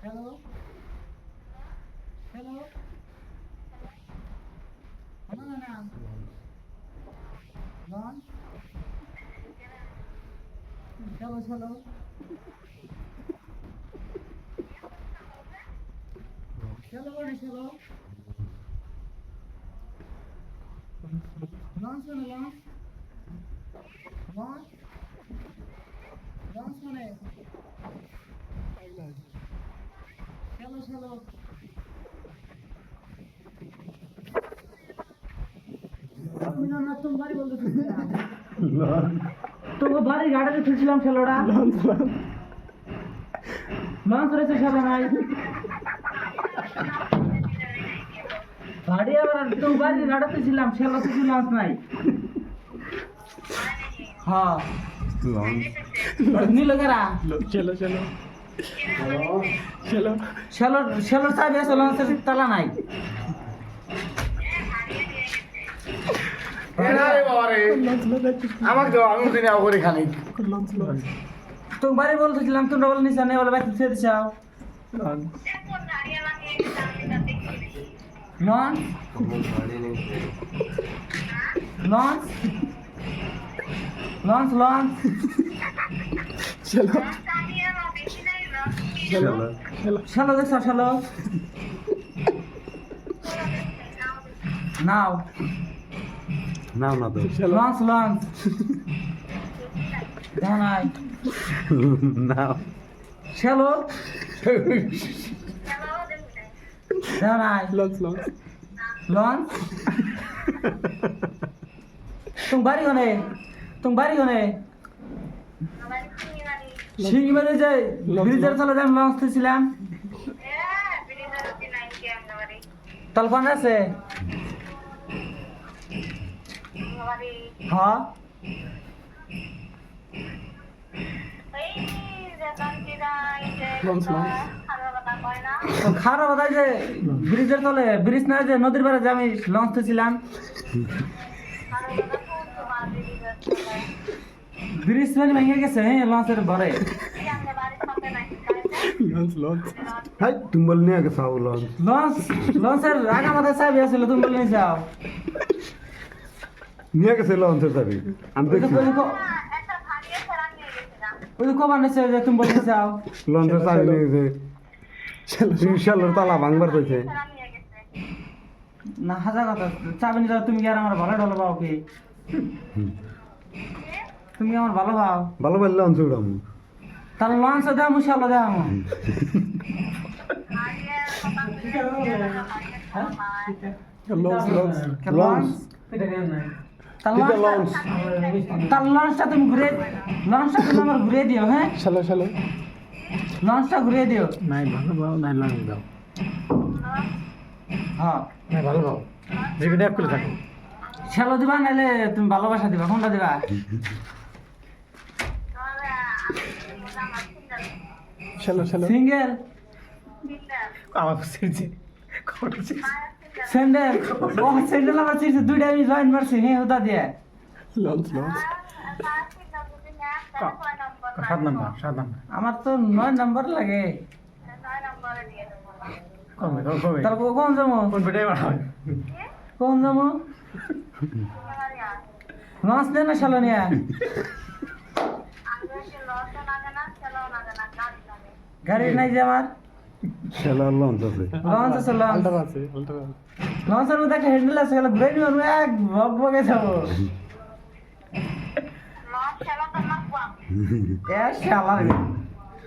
hello hello hello না launch চলো চলো চলো বড়ি চলো লঞ্চ মানে লঞ্চ লঞ্চ লঞ্চ মানে চলো চলো আমি না তুমি বাড়ি বলতে তোকে বাড়ি গাড়িতে তুলছিলাম ছেলেটা লঞ্চ রয়েছে ছেলে নাই গাড়ি আবার তোর বাড়ি গাড়িতে ছিলাম ছেলে তো লঞ্চ নাই হ্যাঁ নীল গেরা চলো চলো চলো ছেলের চাবি আছে লঞ্চের তালা নাই আমাকে দাও আমি কিনে করে খানি তো বাড়ি বলতেছিলাম তোমরা বলে নিছা নেই বলে বাইতে ছেড়ে দিছাও লঞ্চ লঞ্চ লঞ্চ লঞ্চ চলো চলো শালো দেখছ শালো নাও নাও না তো লঞ্চ লঞ্চ দেখো নাই নাও শালো দেখো নাই লঞ্চ লঞ্চ লঞ্চ তুমি বাড়ি হনে শিঙিবাড়ি যাই ব্রিজের চলে যাই লঞ্চ ছিলাম তলপন আছে হ্যাঁ লঞ্চ লঞ্চ খারাপ কথা যে ব্রিজের তলে ব্রিজ না যে নদীর পাড়ে যে আমি লঞ্চ ছিলাম ব্রিজ মানে ভেঙে গেছে হ্যাঁ লঞ্চের ভরে লঞ্চ লঞ্চ হাই তুমি বল নিয়ে গেছো লঞ্চ লঞ্চের আগা মাথায় চাবি আছিল তুমি বলে নিয়ে যাও নিয়ে গেছে লঞ্চের চাবি আমি দেখছি ওই যে কবার নিচ্ছে যে তুমি বলে নিয়ে যাও লঞ্চের চাবি নিয়ে গেছে শালোর তালা ভাঙবার কইছে না হাজার কথা চাবি নিয়ে যাও তুমি কি আর আমার ভালো ঢলো পাও কি তুমি আমার ভালো পাও ভালো ভালো লঞ্চ উড়াম তাহলে লঞ্চ দাও মুশাল্লাহ দাও লঞ্চ লঞ্চ লঞ্চ তার লঞ্চটা তুমি আমার ঘুরে দিও হ্যাঁ চলো চলো লঞ্চটা ঘুরে দিও নাই ভালো পাও নাই লঞ্চ দাও হ্যাঁ নাই ভালো পাও যেখানে এক করে থাকো ছেলো দিবা নাহলে তুমি ভালোবাসা দিবা কোনটা দিবা চলো চলো সিঙ্গেল আমার সিরছে কত স্যান্ডেল ও স্যান্ডেল আমার চিরছে দুইটা আমি জয়েন মারছি হ্যাঁ ওটা দিয়ে লঞ্চ লঞ্চ 7 নাম্বার আমার তো 9 নাম্বার লাগে কমে কমে তাহলে কোন যাবো কোন বেটাই বানাবে কোন যাবো লঞ্চ দে না শালো নিয়ে গাড়ি নাই যে আমার শালার লঞ্চ আছে লঞ্চ আছে লঞ্চ আলটা আছে আলটা লঞ্চের মধ্যে একটা হ্যান্ডেল আছে গেলে ঘুরে নিব আমি এক ভগ ভগে যাবো এ শালা